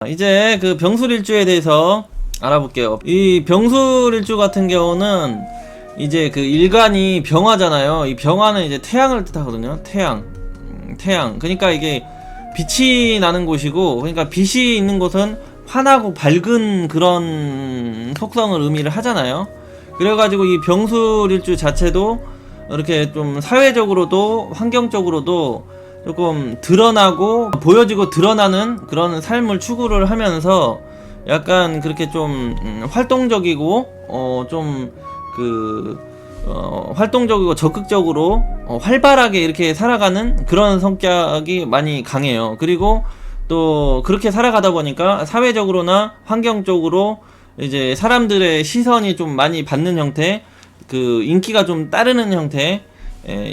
이제 그 병술일주에 대해서 알아볼게요. 이 병술일주 같은 경우는 이제 그 일간이 병화잖아요. 이 병화는 이제 태양을 뜻하거든요. 태양. 그러니까 이게 빛이 나는 곳이고, 그러니까 빛이 있는 곳은 환하고 밝은 그런 속성을 의미를 하잖아요. 그래가지고 이 병술일주 자체도 이렇게 좀 사회적으로도 환경적으로도 조금 드러나고 보여지고 드러나는 그런 삶을 추구를 하면서 약간 그렇게 좀 활동적이고 활동적이고 적극적으로 활발하게 이렇게 살아가는 그런 성격이 많이 강해요. 그리고 또 그렇게 살아가다 보니까 사회적으로나 환경적으로 이제 사람들의 시선이 좀 많이 받는 형태, 그 인기가 좀 따르는 형태,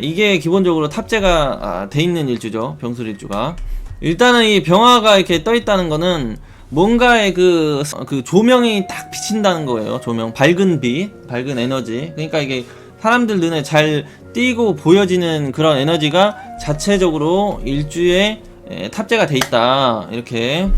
이게 기본적으로 탑재가 돼 있는 일주죠. 병술일주가. 일단은 이 병화가 이렇게 떠 있다는 거는 뭔가의 그 조명이 딱 비친다는 거예요. 조명, 밝은 빛, 밝은 에너지. 그러니까 이게 사람들 눈에 잘 띄고 보여지는 그런 에너지가 자체적으로 일주에 탑재가 돼 있다. 이렇게.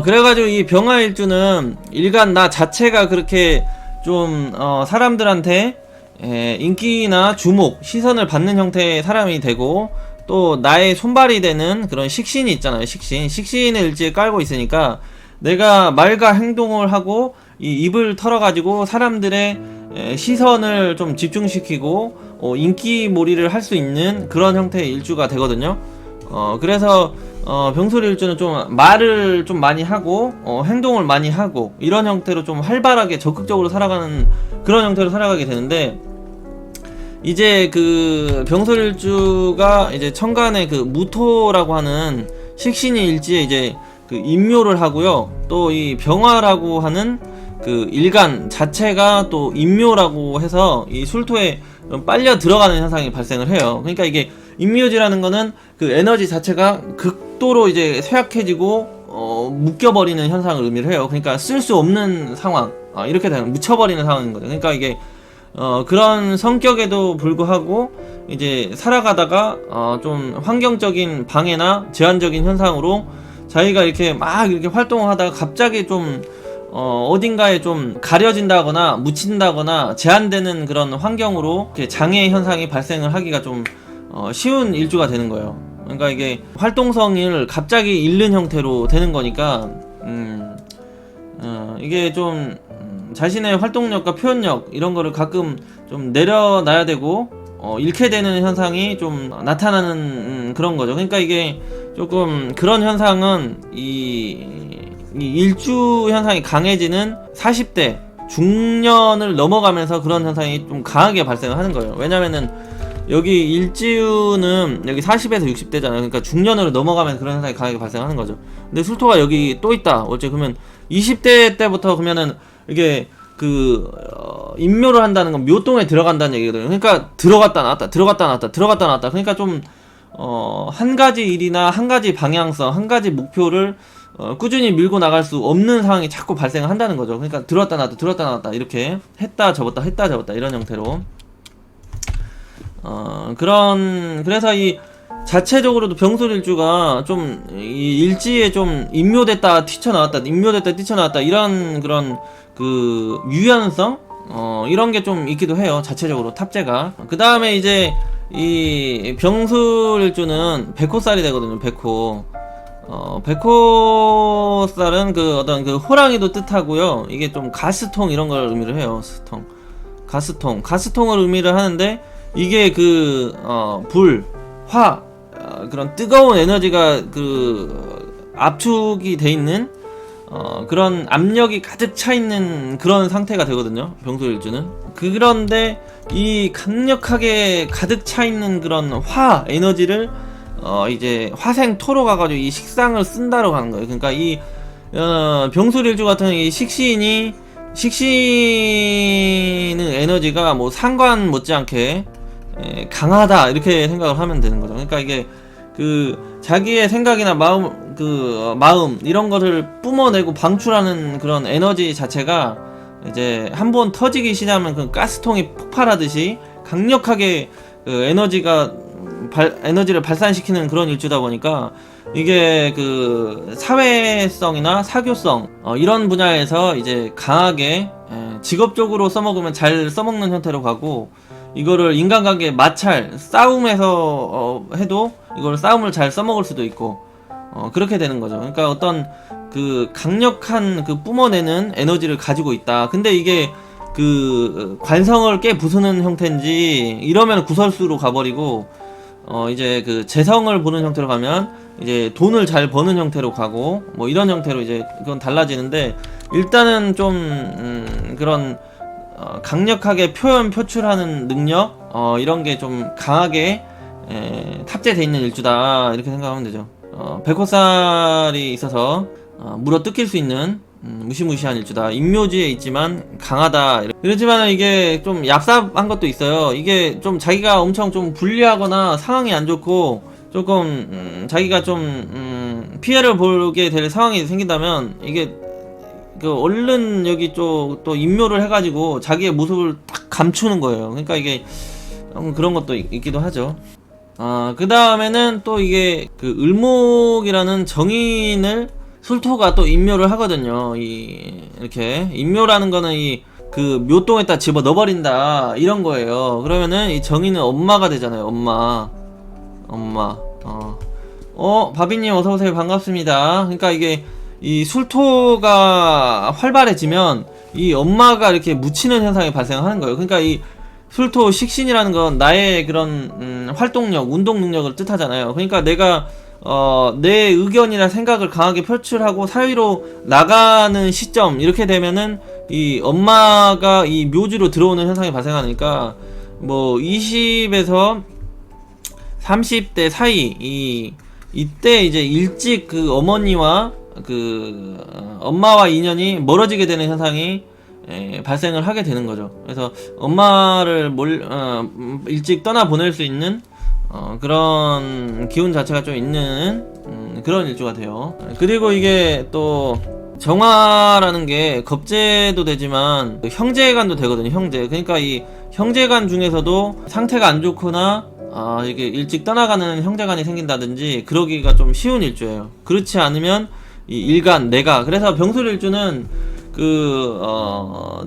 그래가지고 이 병화일주는 일간 나 자체가 그렇게 좀 사람들한테 인기나 주목, 시선을 받는 형태의 사람이 되고, 또 나의 손발이 되는 그런 식신이 있잖아요. 식신을 일지에 깔고 있으니까 내가 말과 행동을 하고 이 입을 털어가지고 사람들의 시선을 좀 집중시키고 인기몰이를 할 수 있는 그런 형태의 일주가 되거든요. 그래서 병술일주는 좀 말을 좀 많이 하고 행동을 많이 하고 이런 형태로 좀 활발하게 적극적으로 살아가는 그런 형태로 살아가게 되는데, 이제 그 병술일주가 이제 천간에 그 무토라고 하는 식신이 일지에 이제 그 인묘를 하고요. 또 이 병화라고 하는 그 일간 자체가 또 인묘라고 해서 이 술토에 빨려 들어가는 현상이 발생을 해요. 그러니까 이게 인묘지라는 거는 그 에너지 자체가 극도로 이제 쇠약해지고 묶여버리는 현상을 의미를 해요. 그러니까 쓸 수 없는 상황, 이렇게 되는, 묻혀버리는 상황인 거죠. 그러니까 이게 그런 성격에도 불구하고 이제 살아가다가 좀 환경적인 방해나 제한적인 현상으로 자기가 이렇게 막 이렇게 활동을 하다가 갑자기 좀 어딘가에 좀 가려진다거나 묻힌다거나 제한되는 그런 환경으로 이렇게 장애 현상이 발생을 하기가 좀 쉬운 일주가 되는 거예요. 그러니까 이게 활동성을 갑자기 잃는 형태로 되는 거니까 이게 좀 자신의 활동력과 표현력 이런 거를 가끔 좀 내려놔야 되고 잃게 되는 현상이 좀 나타나는 그런 거죠. 그러니까 이게 조금 그런 현상은 이 일주 현상이 강해지는 40대 중년을 넘어가면서 그런 현상이 좀 강하게 발생을 하는 거예요. 왜냐면은 여기 일지우는 여기 40에서 60대잖아요. 그러니까 중년으로 넘어가면 그런 현상이 강하게 발생하는 거죠. 근데 술토가 여기 또 있다. 어째 그러면 20대 때부터 그러면은 이게 인묘를 한다는 건 묘동에 들어간다는 얘기거든요. 그러니까 들어갔다 나왔다. 그러니까 좀 한 가지 일이나 한 가지 방향성, 한 가지 목표를 꾸준히 밀고 나갈 수 없는 상황이 자꾸 발생을 한다는 거죠. 그러니까 들어왔다 나왔다 이렇게 했다 접었다 이런 형태로 그래서 이 자체적으로도 병술일주가 좀 이 일지에 좀 인묘됐다 뛰쳐나왔다 이런 그런 그 유연성 이런 게 좀 있기도 해요. 자체적으로 탑재가. 그 다음에 이제 이 병술일주는 백호살이 되거든요. 백호살은 그 어떤 그 호랑이도 뜻하고요. 이게 좀 가스통 이런 걸 의미를 해요. 가스통을 의미를 하는데, 이게 그 불, 화, 그런 뜨거운 에너지가 그 압축이 돼 있는 그런 압력이 가득 차 있는 그런 상태가 되거든요. 병술일주는. 그런데 이 강력하게 가득 차 있는 그런 화 에너지를 이제 화생토로 가가지고 이 식상을 쓴다고 하는 거예요. 그러니까 이 병술일주 같은 이 식신의 에너지가 뭐 상관 못지않게 강하다 이렇게 생각을 하면 되는 거죠. 그러니까 이게 그 자기의 생각이나 마음 이런 것을 뿜어내고 방출하는 그런 에너지 자체가 이제 한번 터지기 시작하면 그 가스통이 폭발하듯이 강력하게 그 에너지가 에너지를 발산시키는 그런 일주다 보니까 이게 그 사회성이나 사교성 이런 분야에서 이제 강하게 직업적으로 써먹으면 잘 써먹는 형태로 가고, 이거를 인간관계 마찰 싸움에서 해도 이걸 싸움을 잘 써먹을 수도 있고 그렇게 되는 거죠. 그러니까 어떤 그 강력한 그 뿜어내는 에너지를 가지고 있다. 근데 이게 그 관성을 깨 부수는 형태인지 이러면 구설수로 가버리고, 이제 그 재성을 보는 형태로 가면 이제 돈을 잘 버는 형태로 가고, 뭐 이런 형태로 이제 그건 달라지는데, 일단은 좀 그런 강력하게 표출하는 능력 이런 게 좀 강하게 탑재돼 있는 일주다, 이렇게 생각하면 되죠. 백호살이 있어서 물어 뜯길 수 있는 무시무시한 일주다. 인묘지에 있지만 강하다. 그렇지만 이게 좀 얍삽한 것도 있어요. 이게 좀 자기가 엄청 좀 불리하거나 상황이 안 좋고 조금 자기가 좀 피해를 보게 될 상황이 생긴다면, 이게 그 얼른 여기 또 인묘를 해가지고 자기의 모습을 딱 감추는 거예요. 그러니까 이게 그런 것도 있기도 하죠. 그 다음에는 또 이게 그 을목이라는 정인을 술토가 또 인묘를 하거든요. 이렇게 인묘라는 거는 그 묘동에다 집어 넣어버린다 이런 거예요. 그러면은 이 정인은 엄마가 되잖아요. 엄마. 바비님 어서오세요. 반갑습니다. 그러니까 이게 이 술토가 활발해지면 이 엄마가 이렇게 묻히는 현상이 발생하는 거예요. 그러니까 이 술토 식신이라는 건 나의 그런 활동력, 운동 능력을 뜻하잖아요. 그러니까 내가 내 의견이나 생각을 강하게 표출하고 사회로 나가는 시점, 이렇게 되면은 이 엄마가 이 묘지로 들어오는 현상이 발생하니까, 뭐 20에서 30대 사이 이때 이제 일찍 그 어머니와 그 엄마와 인연이 멀어지게 되는 현상이 발생을 하게 되는 거죠. 그래서 엄마를 일찍 떠나 보낼 수 있는 그런 기운 자체가 좀 있는 그런 일주가 돼요. 그리고 이게 또 정화라는 게 겁재도 되지만 형제간도 되거든요. 형제. 그러니까 이 형제간 중에서도 상태가 안 좋거나 이게 일찍 떠나가는 형제간이 생긴다든지 그러기가 좀 쉬운 일주예요. 그렇지 않으면 이 일간, 내가. 그래서 병술일주는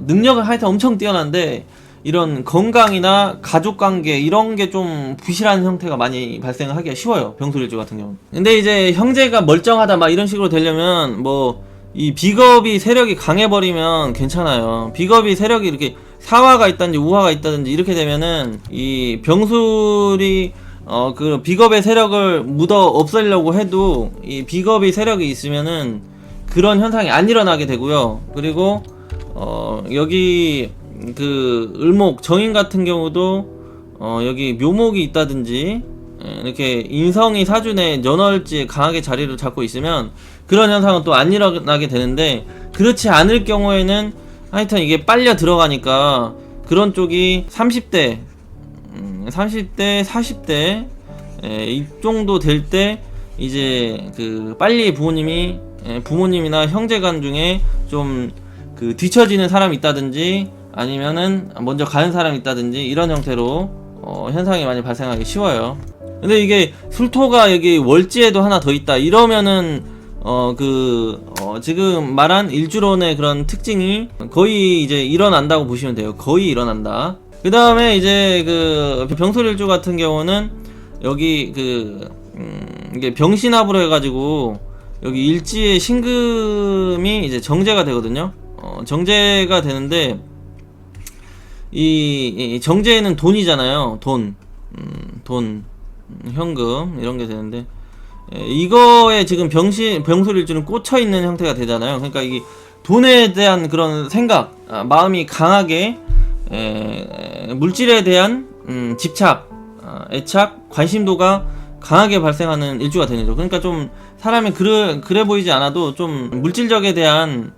능력은 하여튼 엄청 뛰어난데, 이런 건강이나 가족관계 이런 게 좀 부실한 형태가 많이 발생을 하기가 쉬워요. 병술일주 같은 경우는. 근데 이제 형제가 멀쩡하다 막 이런 식으로 되려면 뭐 이 비겁이 세력이 강해버리면 괜찮아요. 비겁이 세력이 이렇게 사화가 있다든지 우화가 있다든지 이렇게 되면은 이 병술이 그 비겁의 세력을 묻어 없애려고 해도 이 비겁의 세력이 있으면은 그런 현상이 안 일어나게 되고요. 그리고 여기 그 을목 정인 같은 경우도 여기 묘목이 있다든지 이렇게 인성이 사준의 연월지에 강하게 자리를 잡고 있으면 그런 현상은 또 안 일어나게 되는데, 그렇지 않을 경우에는 하여튼 이게 빨려 들어가니까 그런 쪽이 30대 40대 이 정도 될 때 이제 그 빨리 부모님이나 형제간 중에 좀 그 뒤처지는 사람이 있다든지 아니면은 먼저 가는 사람이 있다든지 이런 형태로 현상이 많이 발생하기 쉬워요. 근데 이게 술토가 여기 월지에도 하나 더 있다 이러면은 지금 말한 일주론의 그런 특징이 거의 이제 일어난다고 보시면 돼요. 거의 일어난다. 그 다음에 이제 그 병술일주 같은 경우는 여기 이게 병신합으로 해가지고 여기 일지의 신금이 이제 정제가 되거든요. 정제가 되는데 이 정제에는 돈이잖아요. 돈, 현금 이런 게 되는데, 이거에 지금 병술일주는 꽂혀있는 형태가 되잖아요. 그러니까 이게 돈에 대한 그런 생각, 마음이 강하게 물질에 대한 집착, 애착, 관심도가 강하게 발생하는 일주가 되는 거죠. 그러니까 좀 사람이 그래 보이지 않아도 좀 물질적에 대한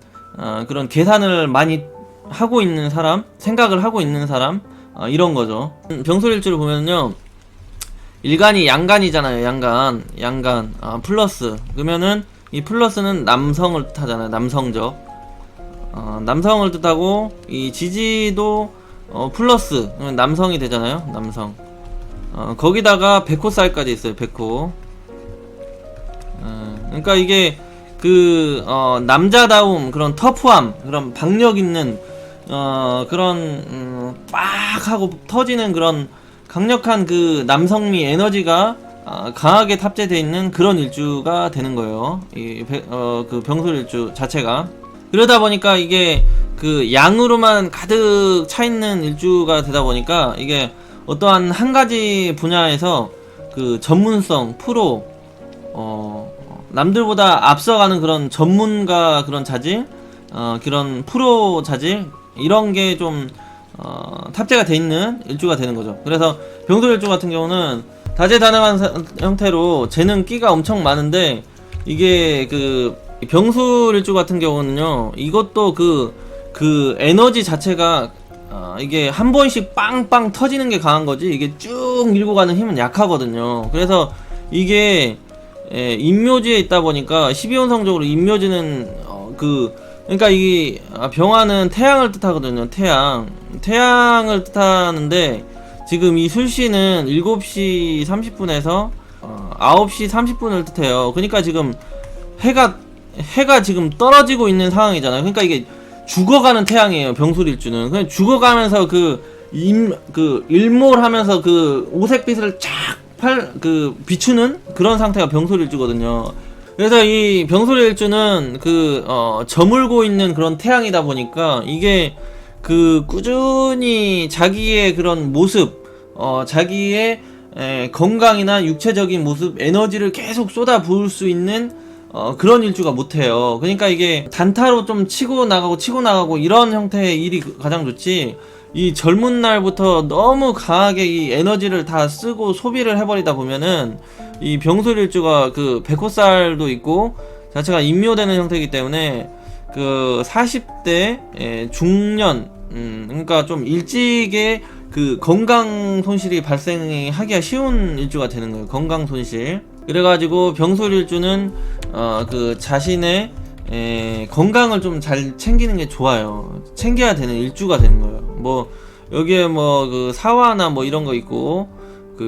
그런 계산을 많이 하고 있는 사람, 생각을 하고 있는 사람, 이런 거죠. 병술일주를 보면요, 일간이 양간이잖아요. 양간 플러스. 그러면은 이 플러스는 남성을 뜻하잖아요. 남성적. 남성을 뜻하고, 이 지지도 플러스 남성이 되잖아요. 남성. 거기다가 백호살까지 있어요. 백호. 그러니까 이게 남자다움, 그런 터프함, 그런 박력 있는 그런 빡 하고 터지는 그런 강력한 그 남성미 에너지가 강하게 탑재되어 있는 그런 일주가 되는 거예요. 그 병술 일주 자체가. 그러다 보니까 이게 그 양으로만 가득 차 있는 일주가 되다 보니까 이게 어떠한 한 가지 분야에서 그 전문성, 프로, 남들보다 앞서가는 그런 전문가 그런 자질, 그런 프로 자질, 이런 게 좀 탑재가 돼 있는 일주가 되는 거죠. 그래서 병술 일주 같은 경우는 다재다능한 형태로 재능 끼가 엄청 많은데, 이게 그 병술 일주 같은 경우는요, 이것도 그 에너지 자체가 이게 한 번씩 빵빵 터지는 게 강한 거지, 이게 쭉 밀고 가는 힘은 약하거든요. 그래서 이게 인묘지에 있다 보니까 12운성적으로 인묘지는 그러니까 이 병화는 태양을 뜻하거든요. 태양을 뜻하는데, 지금 이 술시는 7시 30분에서 9시 30분을 뜻해요. 그러니까 지금 해가 지금 떨어지고 있는 상황이잖아요. 그러니까 이게 죽어가는 태양이에요. 병술일주는 그냥 죽어가면서 일몰하면서 그 오색빛을 쫙 비추는 그런 상태가 병술일주거든요. 그래서 이 병술일주는 저물고 있는 그런 태양이다 보니까 이게 꾸준히 자기의 그런 모습, 자기의 건강이나 육체적인 모습, 에너지를 계속 쏟아 부을 수 있는 그런 일주가 못해요. 그러니까 이게 단타로 좀 치고 나가고 이런 형태의 일이 가장 좋지, 이 젊은 날부터 너무 강하게 이 에너지를 다 쓰고 소비를 해버리다 보면은 이 병술일주가 백호살도 있고 자체가 인묘되는 형태이기 때문에 40대 중년, 그러니까 좀 일찍에 건강 손실이 발생하기가 쉬운 일주가 되는 거예요. 건강 손실. 그래가지고 병술일주는 자신의 건강을 좀 잘 챙기는 게 좋아요. 챙겨야 되는 일주가 되는 거예요. 뭐 여기에 사화나 이런 거 있고,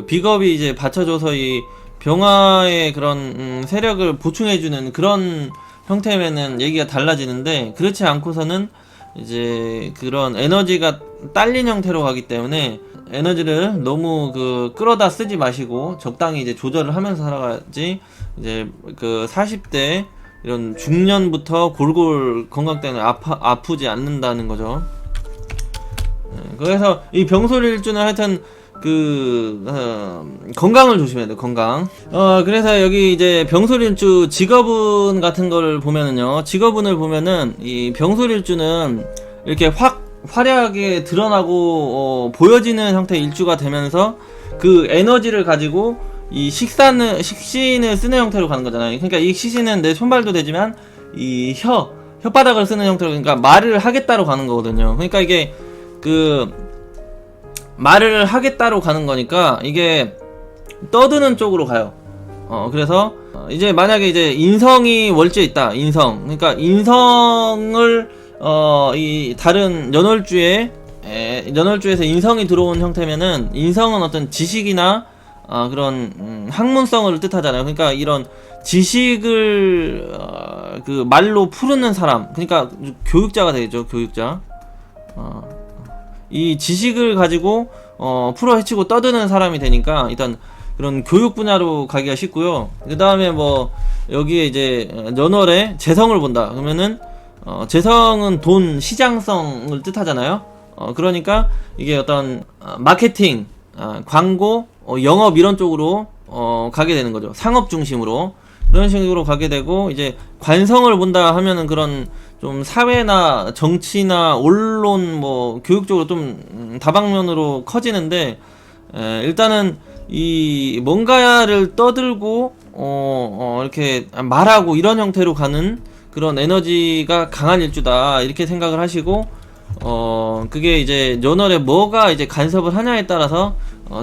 비겁이 이제 받쳐줘서 이 병화의 그런 세력을 보충해주는 그런 형태면은 얘기가 달라지는데, 그렇지 않고서는 이제 그런 에너지가 딸린 형태로 가기 때문에 에너지를 너무 끌어다 쓰지 마시고 적당히 이제 조절을 하면서 살아가야지, 이제 40대 이런 중년부터 골골 건강 때문에 아프지 않는다는 거죠. 그래서 이 병술일주는 하여튼 건강을 조심해야 돼요. 건강. 그래서 여기 이제 병술일주 직업운 같은 걸 보면은요, 직업운을 보면은 이 병술일주는 이렇게 화려하게 드러나고 보여지는 형태의 일주가 되면서 그 에너지를 가지고 이 식신을 쓰는 형태로 가는 거잖아요. 그러니까 이 식신은 내 손발도 되지만 이 혓바닥을 쓰는 형태로, 그러니까 말을 하겠다로 가는 거거든요. 그러니까 이게 말을 하겠다로 가는 거니까 이게 떠드는 쪽으로 가요. 그래서 이제 만약에 이제 인성이 월지에 있다. 그러니까 인성을 이 다른 연월주에서 인성이 들어온 형태면은, 인성은 어떤 지식이나 그런 학문성을 뜻하잖아요. 그러니까 이런 지식을 말로 푸르는 사람, 그러니까 교육자가 되겠죠. 교육자. 이 지식을 가지고 풀어헤치고 떠드는 사람이 되니까 일단 그런 교육 분야로 가기가 쉽고요. 그 다음에 여기에 이제 연월에 재성을 본다 그러면은, 재성은 돈, 시장성을 뜻하잖아요. 그러니까 이게 어떤 마케팅, 광고, 영업 이런 쪽으로 가게 되는 거죠. 상업 중심으로 그런 식으로 가게 되고, 이제 관성을 본다 하면은 그런 좀 사회나 정치나 언론 교육적으로 좀 다방면으로 커지는데, 일단은 이 뭔가를 떠들고 이렇게 말하고 이런 형태로 가는 그런 에너지가 강한 일주다, 이렇게 생각을 하시고, 그게 이제 연월에 뭐가 이제 간섭을 하냐에 따라서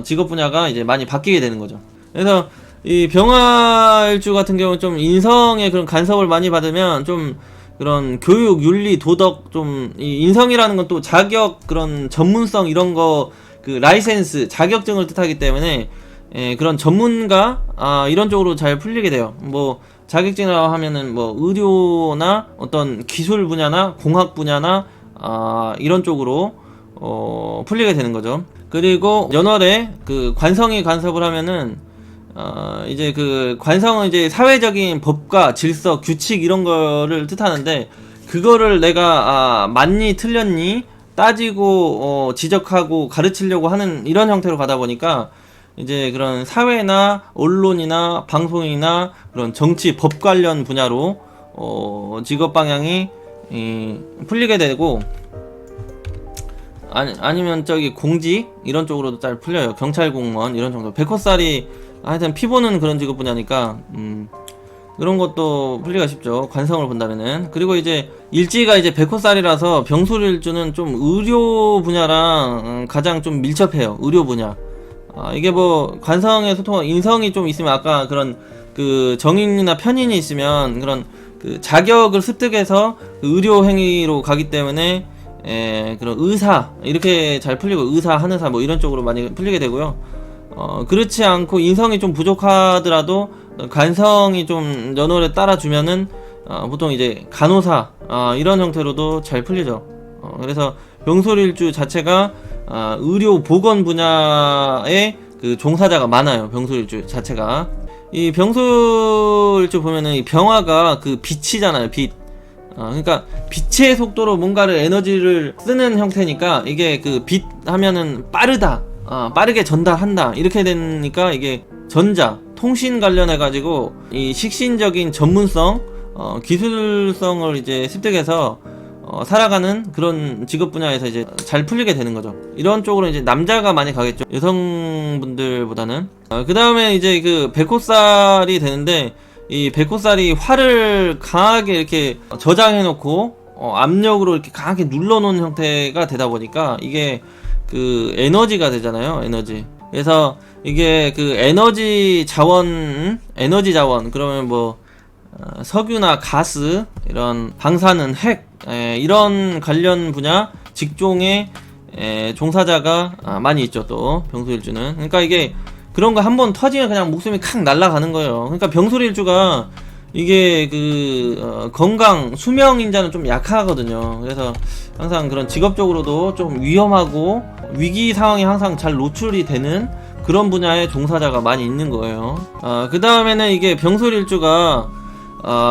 직업 분야가 이제 많이 바뀌게 되는 거죠. 그래서 이 병화일주 같은 경우는 좀 인성의 그런 간섭을 많이 받으면 좀 그런 교육, 윤리, 도덕, 이 인성이라는 건 또 자격, 그런 전문성 이런 거 그 라이센스 자격증을 뜻하기 때문에 그런 전문가 이런 쪽으로 잘 풀리게 돼요. 뭐 자격증이라고 하면은 뭐 의료나 어떤 기술 분야나 공학 분야나 이런 쪽으로 풀리게 되는 거죠. 그리고 연월에 그 관성이 간섭을 하면은 이제 그 관성은 이제 사회적인 법과 질서, 규칙 이런 거를 뜻하는데, 그거를 내가 맞니 틀렸니 따지고 지적하고 가르치려고 하는 이런 형태로 가다 보니까 이제 그런 사회나 언론이나 방송이나 그런 정치, 법 관련 분야로 직업 방향이 풀리게 되고, 아니면 저기 공직 이런 쪽으로도 잘 풀려요. 경찰 공무원 이런 정도. 백호살이 하여튼 피보는 그런 직업 분야니까 그런 것도 풀리기가 쉽죠. 관성을 본다면은. 그리고 이제 일지가 이제 백호살이라서 병술일주는 좀 의료 분야랑 가장 좀 밀접해요. 의료 분야. 이게 뭐 관성의 소통, 인성이 좀 있으면 아까 그런 그 정인이나 편인이 있으면 그런 그 자격을 습득해서 그 의료 행위로 가기 때문에 그런 의사 이렇게 잘 풀리고, 의사, 한의사 뭐 이런 쪽으로 많이 풀리게 되고요. 그렇지 않고 인성이 좀 부족하더라도 관성이 좀 연월에 따라주면은 보통 이제 간호사 이런 형태로도 잘 풀리죠. 그래서 병술일주 자체가 의료 보건 분야의 그 종사자가 많아요. 병술일주 자체가. 이 병술일주 보면은 이 병화가 그 빛이잖아요. 빛. 그러니까 빛의 속도로 뭔가를 에너지를 쓰는 형태니까, 이게 그 빛 하면은 빠르다, 빠르게 전달한다 이렇게 되니까, 이게 전자, 통신 관련해 가지고 이 식신적인 전문성, 기술성을 이제 습득해서 살아가는 그런 직업 분야에서 이제 잘 풀리게 되는 거죠. 이런 쪽으로 이제 남자가 많이 가겠죠. 여성분들보다는. 그 다음에 이제 그 백호살이 되는데, 이 백호살이 화를 강하게 이렇게 저장해 놓고 압력으로 이렇게 강하게 눌러 놓은 형태가 되다 보니까 이게 그 에너지가 되잖아요. 에너지. 그래서 이게 그 에너지 자원 그러면 뭐 석유나 가스, 이런 방사능, 핵 이런 관련 분야 직종의 종사자가 많이 있죠. 또 병술일주는. 그러니까 이게 그런 거 한번 터지면 그냥 목숨이 칵 날아가는 거예요. 그러니까 병술일주가 이게 그 건강, 수명 인자는 좀 약하거든요. 그래서 항상 그런 직업적으로도 좀 위험하고 위기 상황에 항상 잘 노출이 되는 그런 분야의 종사자가 많이 있는 거예요. 그 다음에는 이게 병술일주가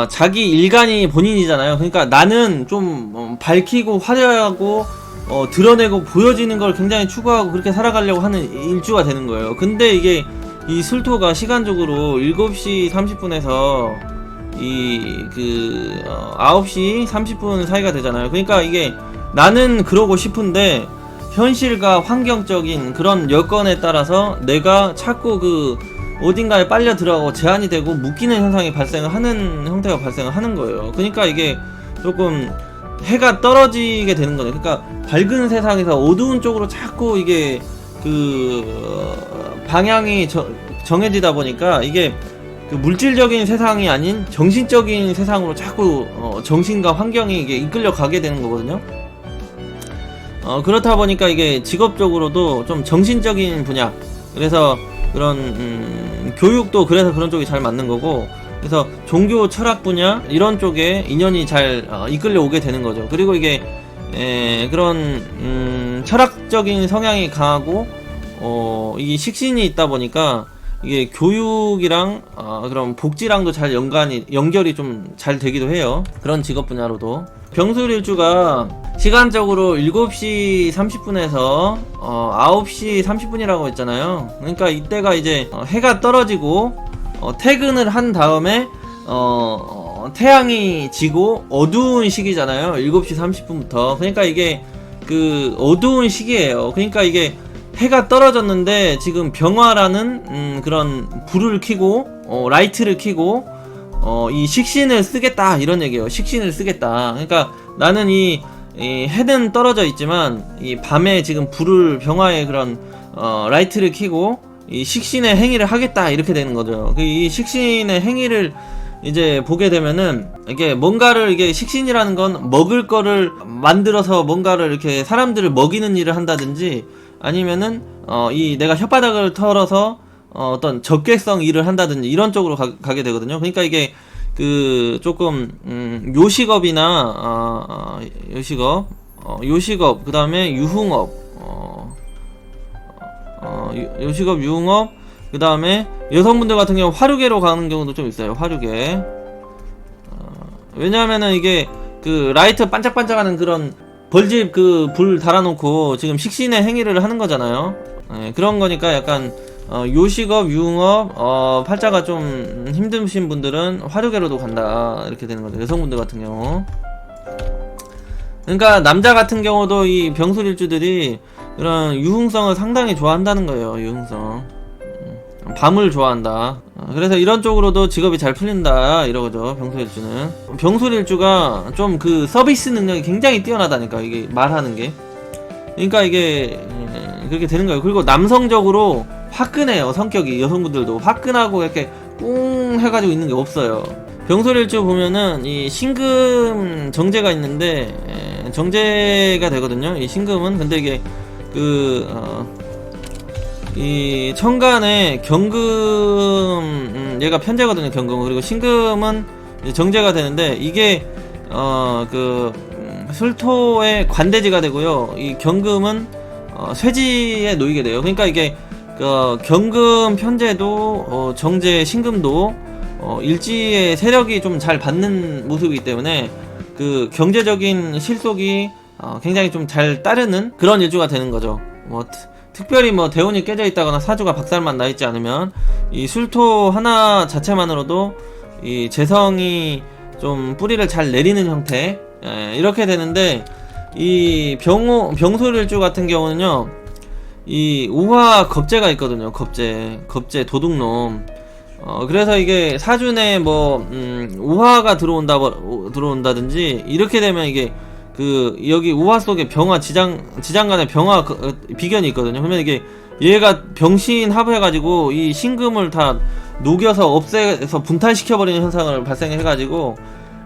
자기 일간이 본인이잖아요. 그러니까 나는 좀 밝히고 화려하고 드러내고 보여지는 걸 굉장히 추구하고 그렇게 살아가려고 하는 일주가 되는 거예요. 근데 이게 이 술토가 시간적으로 7시 30분에서 이 그 9시 30분 사이가 되잖아요. 그러니까 이게 나는 그러고 싶은데 현실과 환경적인 그런 여건에 따라서 내가 자꾸 그 어딘가에 빨려 들어가고 제한이 되고 묶이는 현상이 발생을 하는 형태가 발생을 하는 거예요. 그러니까 이게 조금 해가 떨어지게 되는 거죠. 그러니까 밝은 세상에서 어두운 쪽으로 자꾸 이게 그 방향이 정해지다 보니까 이게 그 물질적인 세상이 아닌 정신적인 세상으로 자꾸 정신과 환경이 이게 이끌려 가게 되는 거거든요. 그렇다 보니까 이게 직업적으로도 좀 정신적인 분야, 그래서 그런 교육도 그래서 그런 쪽이 잘 맞는 거고, 그래서 종교 철학 분야 이런 쪽에 인연이 잘 이끌려 오게 되는 거죠. 그리고 이게 그런 철학적인 성향이 강하고 이 식신이 있다 보니까 이게 교육이랑 그런 복지랑도 잘 연결이 좀 잘 되기도 해요. 그런 직업 분야로도. 병술일주가 시간적으로 7시 30분에서 9시 30분이라고 했잖아요. 그러니까 이때가 이제 해가 떨어지고 퇴근을 한 다음에 태양이 지고 어두운 시기잖아요. 7시 30분부터. 그러니까 이게 그 어두운 시기예요. 그러니까 이게 해가 떨어졌는데 지금 병화라는 그런 불을 켜고 라이트를 켜고 이 식신을 쓰겠다 이런 얘기예요. 식신을 쓰겠다. 그러니까 나는 이 해는 떨어져 있지만 이 밤에 지금 불을, 병화의 그런 라이트를 켜고 이 식신의 행위를 하겠다 이렇게 되는 거죠. 이 식신의 행위를 이제 보게 되면은 이게 뭔가를, 이게 식신이라는 건 먹을 거를 만들어서 뭔가를 이렇게 사람들을 먹이는 일을 한다든지 아니면은 이 내가 혓바닥을 털어서 어떤 적개성 일을 한다든지 이런 쪽으로 가게 되거든요. 그러니까 이게 그 조금 요식업이나 요식업, 그 다음에 유흥업, 요식업, 유흥업, 그 다음에 여성분들 같은 경우 화류계로 가는 경우도 좀 있어요. 화류계. 왜냐하면은 이게 그 라이트 반짝반짝하는 그런 벌집 그 불 달아놓고 지금 식신의 행위를 하는 거잖아요. 그런 거니까 약간 요식업, 유흥업, 팔자가 좀 힘드신 분들은 화류계로도 간다 이렇게 되는 거죠. 여성분들 같은 경우. 그러니까 남자 같은 경우도 이 병술일주들이 그런 유흥성을 상당히 좋아한다는 거예요. 유흥성. 밤을 좋아한다. 그래서 이런 쪽으로도 직업이 잘 풀린다 이러거죠. 병술일주는. 병술일주가 좀 그 서비스 능력이 굉장히 뛰어나다니까, 이게 말하는 게. 그러니까 이게 그렇게 되는 거예요. 그리고 남성적으로 화끈해요. 성격이. 여성분들도 화끈하고 이렇게 꿍 해가지고 있는 게 없어요. 병술일주 보면은 이 신금 정제가 있는데 정제가 되거든요. 이 신금은. 근데 이게 이 천간에 경금, 얘가 편제거든요. 경금은. 그리고 신금은 정제가 되는데 이게 술토의 관대지가 되고요. 이 경금은 쇠지에 놓이게 돼요. 그러니까 이게 경금 편제도 정제 신금도 일지의 세력이 좀 잘 받는 모습이기 때문에 그 경제적인 실속이 굉장히 좀 잘 따르는 그런 일주가 되는 거죠. 뭐 특별히 뭐 대운이 깨져 있다거나 사주가 박살만 나 있지 않으면 이 술토 하나 자체만으로도 이 재성이 좀 뿌리를 잘 내리는 형태, 이렇게 되는데, 이 병술일주 같은 경우는요, 이 우화 겁재가 있거든요. 겁재 도둑놈. 그래서 이게 사준에 뭐 우화가 들어온다든지 이렇게 되면 이게 여기 우화 속에 병화 지장간에 병화 비견이 있거든요. 그러면 이게 얘가 병신 합해가지고 이 신금을 다 녹여서 없애서 분탈시켜버리는 현상을 발생해가지고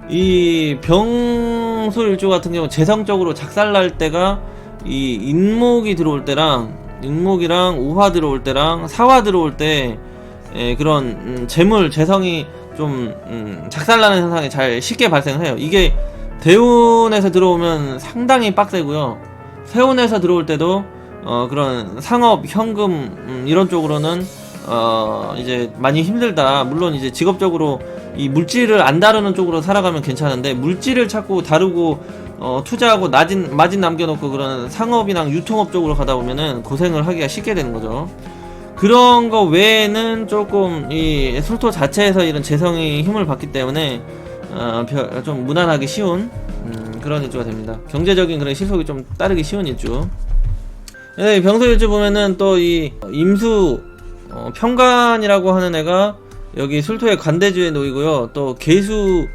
이 병술일주 같은 경우 재성적으로 작살날 때가 이 인목이 들어올 때랑 인목이랑 우화 들어올 때랑 사화 들어올 때 그런 재성이 좀 작살나는 현상이 잘 쉽게 발생해요. 이게 대운에서 들어오면 상당히 빡세고요. 세운에서 들어올 때도 그런 상업, 현금 이런 쪽으로는 이제 많이 힘들다. 물론 이제 직업적으로 이 물질을 안 다루는 쪽으로 살아가면 괜찮은데, 물질을 자꾸 다루고 투자하고 마진 남겨놓고 그런 상업이랑 유통업 쪽으로 가다 보면은 고생을 하기가 쉽게 되는 거죠. 그런 거 외에는 조금 이 술토 자체에서 이런 재성이 힘을 받기 때문에 좀 무난하기 쉬운 그런 일주가 됩니다. 경제적인 그런 실속이 좀 따르기 쉬운 일주. 병술일주 보면은 또 이 임수 평관이라고 하는 애가 여기 술토의 관대주에 놓이고요. 또 계수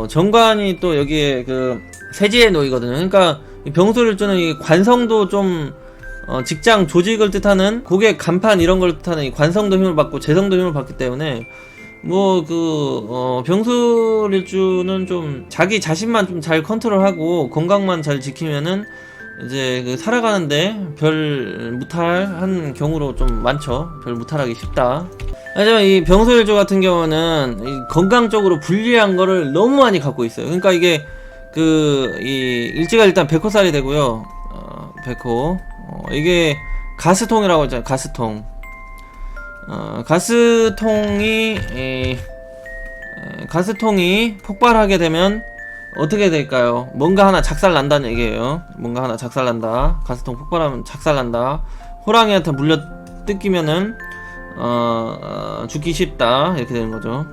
정관이 또 여기에 그 세지에 놓이거든요. 그러니까 병술일주는 이 관성도 좀 직장 조직을 뜻하는 고객 간판 이런 걸 뜻하는 이 관성도 힘을 받고 재성도 힘을 받기 때문에 뭐 병술일주는 좀 자기 자신만 좀 잘 컨트롤하고 건강만 잘 지키면은 이제 살아가는데 별 무탈한 경우로 좀 많죠. 별 무탈하기 쉽다. 하지만 이 병술일주 같은 경우는 이 건강적으로 불리한 거를 너무 많이 갖고 있어요. 그러니까 이게 이 일지가 일단 백호살이 되고요. 백호. 이게 가스통이라고 하잖아요. 가스통. 가스통이 폭발하게 되면 어떻게 될까요? 뭔가 하나 작살 난다는 얘기예요. 뭔가 하나 작살 난다. 가스통 폭발하면 작살 난다. 호랑이한테 물려 뜯기면은 죽기 쉽다. 이렇게 되는 거죠.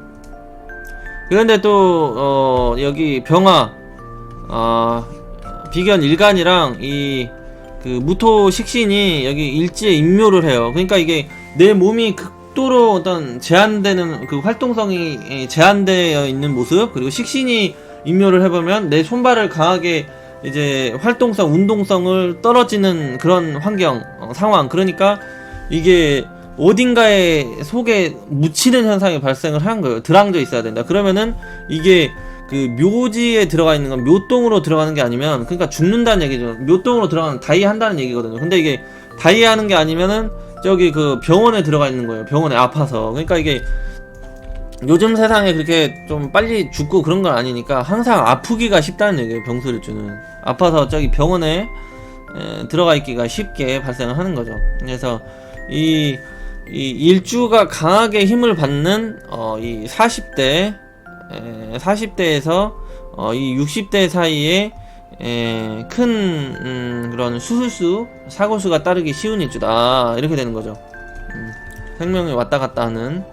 그런데 또 여기 병화 비견 일간이랑 이 무토 식신이 여기 일지에 인묘를 해요. 그러니까 이게 내 몸이 극도로 어떤 제한되는 활동성이 제한되어 있는 모습, 그리고 식신이 인묘를 해보면 내 손발을 강하게 이제 활동성, 운동성을 떨어지는 그런 환경, 상황. 그러니까 이게 어딘가에 속에 묻히는 현상이 발생을 한 거예요. 드랑져 있어야 된다. 그러면은 이게 그 묘지에 들어가 있는 건 묘동으로 들어가는 게 아니면, 그러니까 죽는다는 얘기죠. 묘동으로 들어가는 다이 한다는 얘기거든요. 근데 이게 다이 하는 게 아니면은 저기 그 병원에 들어가 있는 거예요. 병원에 아파서. 그러니까 이게 요즘 세상에 그렇게 좀 빨리 죽고 그런 건 아니니까 항상 아프기가 쉽다는 얘기예요. 병소일주는 아파서 저기 병원에 들어가 있기가 쉽게 발생을 하는 거죠. 그래서 이 일주가 강하게 힘을 받는 이 40대에서 이 60대 사이에 큰 그런 수술수 사고수가 따르기 쉬운 일주다, 이렇게 되는 거죠. 생명이 왔다 갔다 하는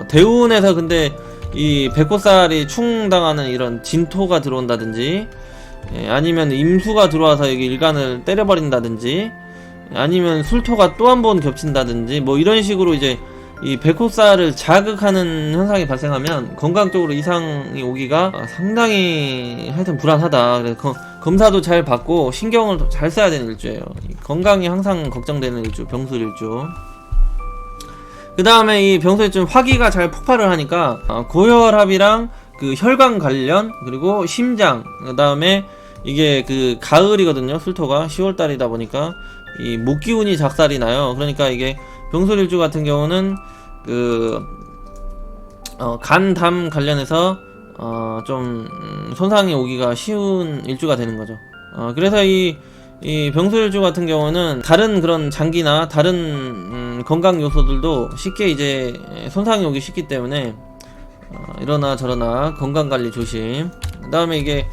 대운에서. 근데 이 백호살이 충당하는 이런 진토가 들어온다든지, 아니면 임수가 들어와서 여기 일간을 때려버린다든지, 아니면 술토가 또 한 번 겹친다든지, 뭐 이런 식으로 이제 이 백호살을 자극하는 현상이 발생하면 건강적으로 이상이 오기가 상당히 하여튼 불안하다. 그래서 검사도 잘 받고 신경을 잘 써야 되는 일주예요. 건강이 항상 걱정되는 일주, 병술일주. 그 다음에 이 병술일주는 화기가 잘 폭발을 하니까 고혈압이랑 그 혈관 관련, 그리고 심장, 그 다음에 이게 그 가을이거든요. 술토가 10월달이다 보니까 이 목기운이 작살이 나요. 그러니까 이게 병술일주 같은 경우는 그 간, 담 관련해서 좀 손상이 오기가 쉬운 일주가 되는 거죠. 그래서 이 병술일주 같은 경우는 다른 그런 장기나 다른 건강 요소들도 쉽게 이제 손상이 오기 쉽기 때문에 이러나 저러나 건강관리 조심. 그 다음에 이게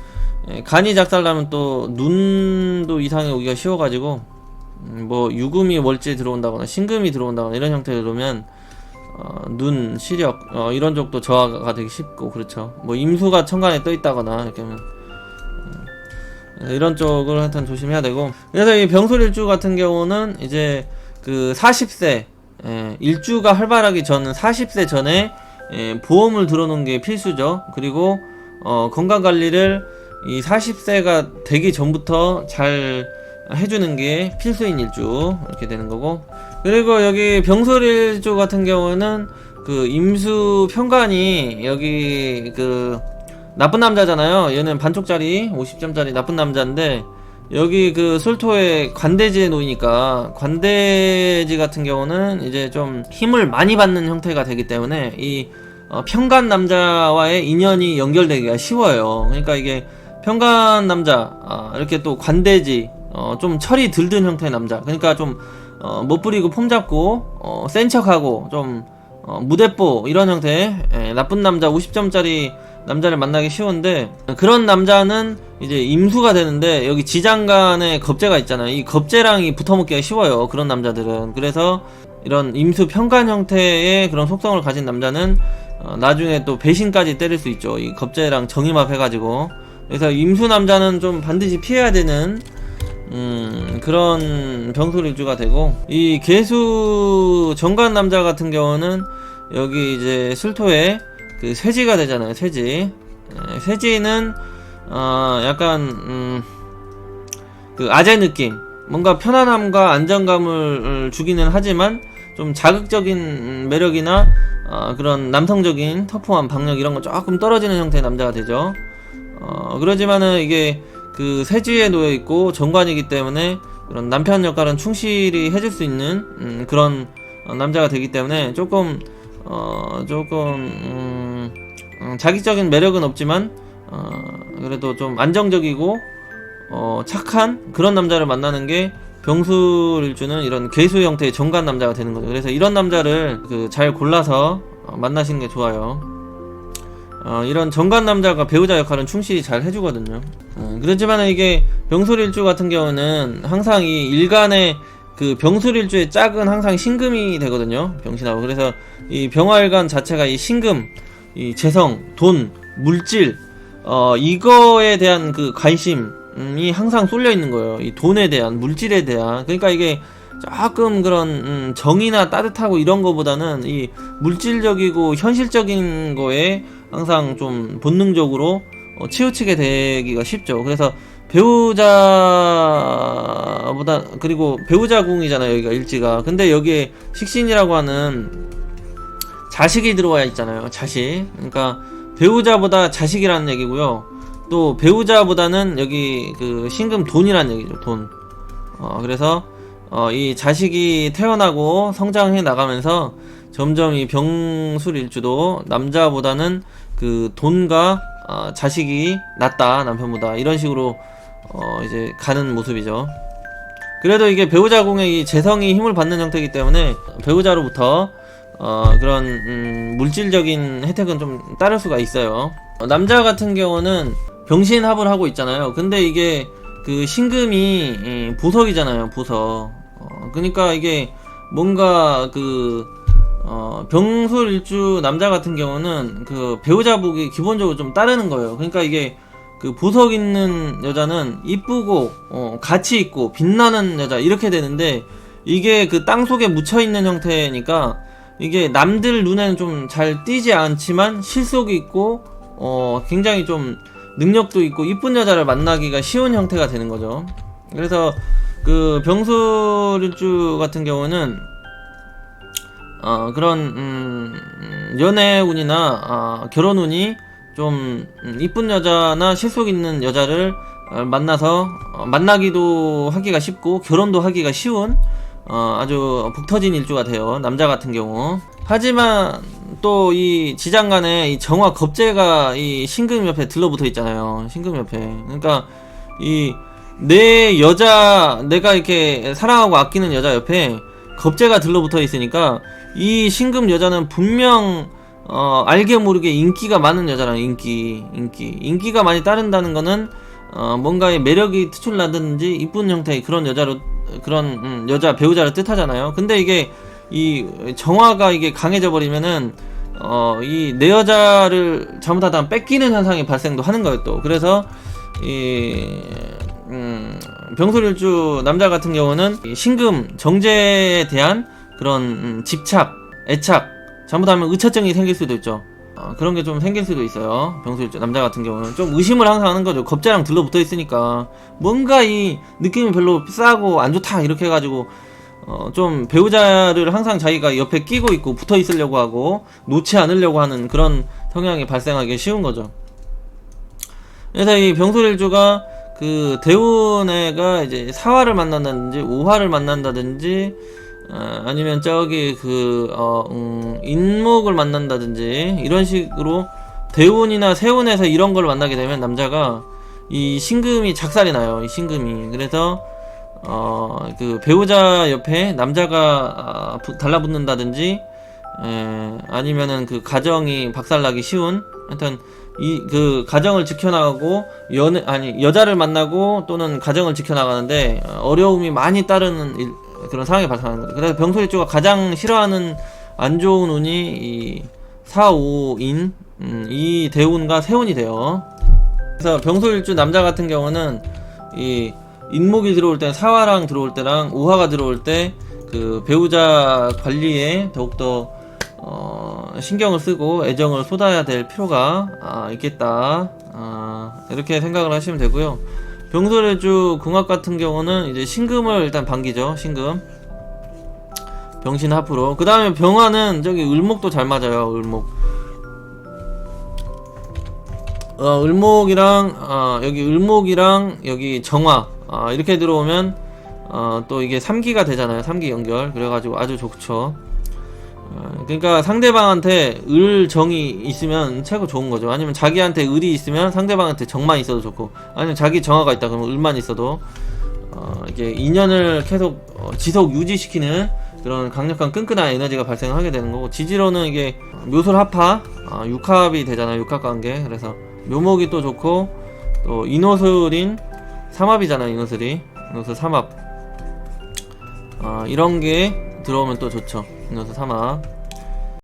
간이 작살나면 또 눈도 이상이 오기가 쉬워가지고 뭐 유금이 월지에 들어온다거나 신금이 들어온다거나 이런 형태로 오면 눈, 시력 이런 쪽도 저하가 되기 쉽고, 그렇죠. 뭐 임수가 천간에 떠 있다거나 이렇게 하면 이런 쪽을 하여튼 조심해야 되고. 그래서 이 병술일주 같은 경우는 이제 그 40세 일주가 활발하기 전 40세 전에 보험을 들어놓은 게 필수죠. 그리고 건강관리를 이 40세가 되기 전부터 잘 해주는 게 필수인 일주, 이렇게 되는 거고. 그리고 여기 병술일주 같은 경우는 그 임수 편관이 여기 그 나쁜 남자잖아요. 얘는 반쪽짜리 50점짜리 나쁜 남자인데, 여기 그 술토에 관대지에 놓이니까 관대지 같은 경우는 이제 좀 힘을 많이 받는 형태가 되기 때문에 이 편관 남자와의 인연이 연결되기가 쉬워요. 그러니까 이게 편관 남자, 이렇게 또 관대지, 좀 철이 들든 형태의 남자, 그러니까 좀 못 부리고 폼 잡고 센 척하고 좀 무대뽀 이런 형태의 나쁜 남자 50점짜리 남자를 만나기 쉬운데, 그런 남자는 이제 임수가 되는데 여기 지장간에 겁재가 있잖아요. 이 겁재랑 붙어먹기가 쉬워요, 그런 남자들은. 그래서 이런 임수 편관 형태의 그런 속성을 가진 남자는 나중에 또 배신까지 때릴 수 있죠, 이 겁재랑 정임합 해가지고. 그래서 임수 남자는 좀 반드시 피해야 되는 그런 병술일주가 되고, 이 개수 정관 남자 같은 경우는 여기 이제 술토에 그 쇠지가 되잖아요. 쇠지는 약간 그 아재 느낌, 뭔가 편안함과 안정감을 주기는 하지만 좀 자극적인 매력이나 그런 남성적인 터프함, 박력 이런 거 조금 떨어지는 형태의 남자가 되죠. 그러지만은 이게 그 쇠지에 놓여 있고 정관이기 때문에 그런 남편 역할은 충실히 해줄 수 있는 그런 남자가 되기 때문에 조금 자기적인 매력은 없지만 그래도 좀 안정적이고 착한 그런 남자를 만나는 게 병술일주는 이런 괴수 형태의 정관 남자가 되는 거죠. 그래서 이런 남자를 잘 골라서 만나시는 게 좋아요. 이런 정관 남자가 배우자 역할은 충실히 잘 해주거든요. 그렇지만 이게 병술일주 같은 경우는 항상 이 일간의 그 병술일주의 짝은 항상 신금이 되거든요, 병신하고. 그래서 이 병화일간 자체가 이 신금, 이 재성, 돈, 물질, 이거에 대한 그 관심이 항상 쏠려 있는 거예요. 이 돈에 대한, 물질에 대한. 그러니까 이게 조금 그런 정이나 따뜻하고 이런 거보다는 이 물질적이고 현실적인 거에 항상 좀 본능적으로 치우치게 되기가 쉽죠. 그래서 배우자보다, 그리고 배우자궁이잖아요, 여기가 일지가. 근데 여기에 식신이라고 하는 자식이 들어와야 있잖아요, 자식. 그러니까 배우자보다 자식이라는 얘기고요. 또 배우자보다는 여기 그 신금 돈이라는 얘기죠. 돈. 그래서 이 자식이 태어나고 성장해 나가면서 점점 이 병술일주도 남자보다는 그 돈과 자식이 낫다, 남편보다, 이런 식으로 이제 가는 모습이죠. 그래도 이게 배우자 공의 이 재성이 힘을 받는 형태이기 때문에 배우자로부터 그런 물질적인 혜택은 좀 따를 수가 있어요. 남자 같은 경우는 병신합을 하고 있잖아요. 근데 이게 그 신금이 보석이잖아요. 보석. 그러니까 이게 뭔가 그 병술일주 남자 같은 경우는 그 배우자복이 기본적으로 좀 따르는 거예요. 그러니까 이게 그 보석 있는 여자는 이쁘고 가치 있고 빛나는 여자, 이렇게 되는데, 이게 그 땅 속에 묻혀 있는 형태니까 이게 남들 눈에는 좀 잘 띄지 않지만 실속이 있고 굉장히 좀 능력도 있고 이쁜 여자를 만나기가 쉬운 형태가 되는 거죠. 그래서 그 병술일주 같은 경우는 그런 연애운이나 결혼운이 좀 이쁜 여자나 실속 있는 여자를 만나서 만나기도 하기가 쉽고 결혼도 하기가 쉬운 아주 복 터진 일주가 돼요, 남자 같은 경우. 하지만 또 이 지장간에 이 정화 겁재가 이 신금 옆에 들러붙어 있잖아요. 신금 옆에. 그러니까 이 내 여자, 내가 이렇게 사랑하고 아끼는 여자 옆에 겁재가 들러붙어 있으니까 이 신금 여자는 분명 알게 모르게 인기가 많은 여자랑 인기가 많이 따른다는 거는 뭔가의 매력이 특출나든지 이쁜 형태의 그런 여자로, 그런 여자 배우자를 뜻하잖아요. 근데 이게 이 정화가 이게 강해져 버리면은 이 내 여자를 잘못하다 뺏기는 현상이 발생도 하는 거예요 또. 그래서 이 병술일주 남자 같은 경우는 신금 정제에 대한 그런 집착, 애착, 잘못하면 의처증이 생길 수도 있죠. 그런 게 좀 생길 수도 있어요. 병술일주 남자 같은 경우는 좀 의심을 항상 하는 거죠. 겁재랑 들러붙어 있으니까 뭔가 이 느낌이 별로 싸고 안 좋다, 이렇게 해가지고 좀 배우자를 항상 자기가 옆에 끼고 있고 붙어 있으려고 하고 놓지 않으려고 하는 그런 성향이 발생하기 쉬운 거죠. 그래서 이 병술일주가 그 대운애가 이제 사화를 만난다든지 오화를 만난다든지 아니면 저기 그 인목을 만난다든지 이런 식으로 대운이나 세운에서 이런 걸 만나게 되면 남자가 이 신금이 작살이 나요. 이 신금이. 그래서 그 배우자 옆에 남자가 달라붙는다든지 아니면은 그 가정이 박살나기 쉬운, 하여튼 이 그 가정을 지켜나가고 여자를 만나고 또는 가정을 지켜나가는데 어려움이 많이 따르는 그런 상황이 발생하는 거죠. 그래서 병술일주가 가장 싫어하는 안 좋은 운이 이 사오인, 이 대운과 세운이 돼요. 그래서 병술일주 남자 같은 경우는 이 인목이 들어올 때, 사화랑 들어올 때랑 오화가 들어올 때 그 배우자 관리에 더욱더 신경을 쓰고 애정을 쏟아야 될 필요가 있겠다, 이렇게 생각을 하시면 되고요. 병술일주 궁합 같은 경우는 이제 신금을 일단 반기죠. 신금 병신 합으로. 그 다음에 병화는 저기 을목도 잘 맞아요. 을목이랑 여기 을목이랑 여기 정화 이렇게 들어오면 또 이게 3기가 되잖아요. 3기 연결. 그래가지고 아주 좋죠. 그러니까 상대방한테 을정이 있으면 최고 좋은 거죠. 아니면 자기한테 을이 있으면 상대방한테 정만 있어도 좋고, 아니면 자기 정화가 있다 그러면 을만 있어도 이게 인연을 계속 지속 유지시키는 그런 강력한 끈끈한 에너지가 발생하게 되는 거고, 지지로는 이게 묘술합화, 육합이 되잖아요. 육합관계. 그래서 묘목이 또 좋고, 또 인호술인 삼합이잖아요. 인호술 삼합, 이런 게 들어오면 또 좋죠. 인호술 삼합.